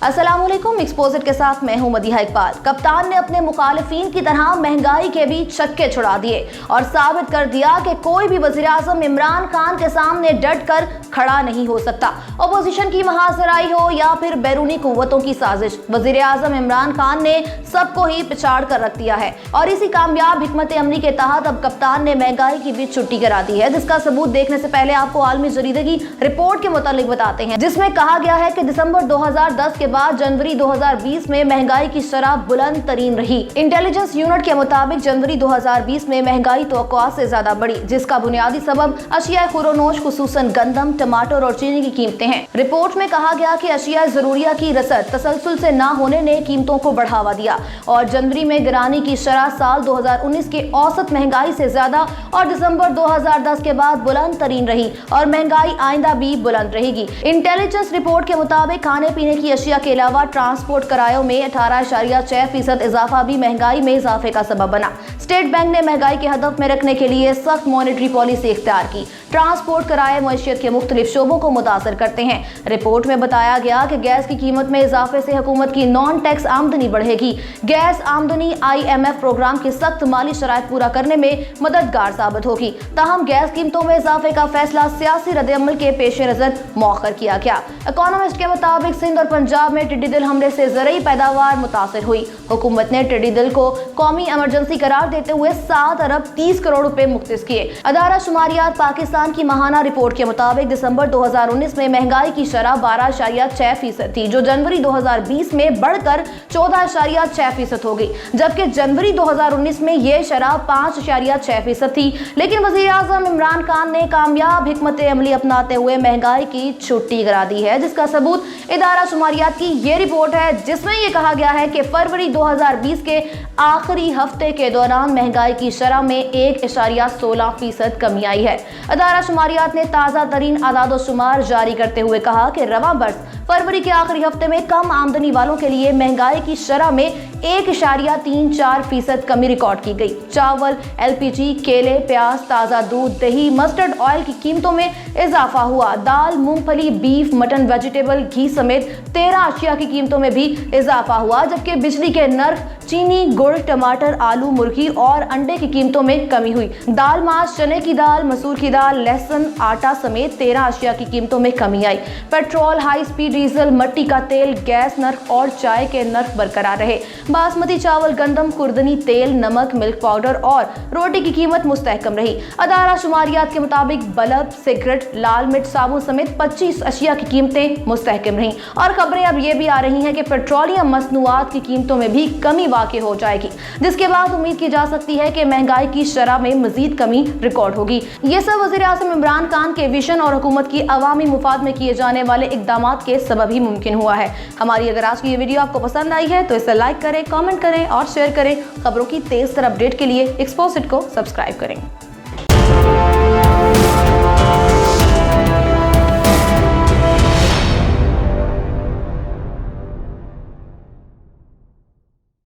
अस्सलामुअलैकुम, एक्सपोजर के साथ मैं हूं मदीहा इकबाल। कप्तान ने अपने मुखालिफिन की तरह महंगाई के बीच छक्के छुड़ा दिए और साबित कर दिया कि कोई भी वज़ीर आज़म इमरान खान के सामने डट कर खड़ा नहीं हो सकता। अपोजिशन की महाजराई हो या फिर बैरूनी कुव्वतों की साजिश, वज़ीर आज़म इमरान खान ने सबको ही पिछाड़ कर रख दिया है और इसी कामयाब हिकमत अमली के तहत अब कप्तान ने महंगाई के बीच छुट्टी करा दी है, जिसका सबूत देखने से पहले आपको आलमी जरीदे की रिपोर्ट के मुतालिक बताते हैं, जिसमें कहा गया है कि दिसंबर 2010 के बाद जनवरी 2020 में महंगाई की शरह बुलंद तरीन रही। इंटेलिजेंस यूनिट के मुताबिक जनवरी 2020 में महंगाई तवक्कुआत से ज्यादा बढ़ी, जिसका बुनियादी सबब अशिया खुरोनोश खुसूसन गंदम, टमाटर और चीनी की कीमतें हैं। रिपोर्ट में कहा गया कि अशिया जरूरिया की रसद तसलसल से न होने ने कीमतों को बढ़ावा दिया और जनवरी में गिरानी की शरह साल 2019 के औसत महंगाई से ज्यादा और दिसंबर 2010 के बाद बुलंद तरीन रही और महंगाई आइंदा भी बुलंद रहेगी। इंटेलिजेंस रिपोर्ट के मुताबिक खाने पीने की अशिया के अलावा ट्रांसपोर्ट किरायों में 18.6% इजाफा भी महंगाई में इजाफे का सबब बना। स्टेट बैंक ने महंगाई के हदफ में रखने के लिए सख्त मॉनेटरी पॉलिसी इख्तियार की। ट्रांसपोर्ट किराए मईशत के मुख्तलिफ शोबों को मुतासर करते हैं। रिपोर्ट में बताया गया कि गैस की कीमत में इजाफे से हुकूमत की नॉन टैक्स आमदनी बढ़ेगी। गैस आमदनी IMF प्रोग्राम की सख्त माली शराइत पूरा करने में मददगार साबित होगी। ताहम गैस कीमतों में इजाफे का फैसला सियासी रद्द-ए-अमल के पेश नजर मौखर किया गया। इकोनॉमिस्ट के मुताबिक सिंध और पंजाब में टिड्डी दल हमले से ज़रूरी पैदावार मुतासर हुई। हुकूमत ने टिड्डी दल को कौमी इमरजेंसी करार देते हुए 7 अरब 30 करोड़ रुपए मुख्तस किए। अदारा शुमारियात पाकिस्तान की माहाना रिपोर्ट के मुताबिक दिसंबर 2019 में महंगाई की शरह 12.6% थी, जो जनवरी 2020 में बढ़कर 14.6% हो गई, जबकि जनवरी 2019 में यह शरह 5.6% थी। लेकिन वज़ीर आज़म इमरान खान ने कामयाब हिकमत अमली अपनाते हुए महंगाई की छुट्टी करा दी है, जिसका सबूत इदारा शुमारियात की ये रिपोर्ट है, जिसमें यह कहा गया है कि फरवरी 2020 के आखिरी हफ्ते के दौरान महंगाई की शरह में 1.16% कमी आई है। अदारा शुमारियात ने ताज़ा तरीन आदाद शुमार जारी करते हुए कहा कि रवां बरस फरवरी के आखिरी हफ्ते में कम आमदनी वालों के लिए महंगाई की शरह में 1.34% कमी रिकॉर्ड की गई। चावल, LPG, केले, प्याज, ताज़ा दूध, दही, मस्टर्ड ऑयल की कीमतों में इजाफा हुआ। दाल, मूंगफली, बीफ, मटन, वेजिटेबल, घी समेत 13 अशिया की कीमतों में भी इजाफा हुआ, जबकि बिजली के नर्ख, चीनी, गुड़, टमाटर, आलू, मुर्गी और अंडे की कीमतों में कमी हुई। दाल, मांस, चने की दाल, मसूर की दाल, लहसुन, आटा समेत 13 अशिया की कीमतों में कमी आई। पेट्रोल, हाई स्पीड डीजल, मिट्टी का तेल, गैस नर्ख और चाय के नर्ख बरकरार रहे। बासमती चावल, गंदम, खुर्दनी तेल, नमक, मिल्क पाउडर और रोटी की कीमत मुस्तहकम रही। अदारा शुमारियात के मुताबिक बल्ब, सिगरेट, लाल मिर्च, साबुन समेत 25 अशिया की कीमतें मुस्तहकम रहीं और खबरें अब ये भी आ रही हैं कि पेट्रोलियम मसनूआत की कीमतों में भी कमी वाक़ई हो जाएगी, जिसके बाद उम्मीद की जा सकती है कि महंगाई की शरह में मजीद कमी रिकॉर्ड होगी। ये सब वज़ीर आज़म इमरान खान के विजन और हुकूमत की अवामी मुफाद में किए जाने वाले इक़दामात के सबब ही मुमकिन हुआ है। हमारी अगर आज की ये वीडियो आपको पसंद आई है तो इसे लाइक करें, कमेंट करें और शेयर करें। खबरों की तेज तर अपडेट के लिए एक्सपोज़िट को सब्सक्राइब करें।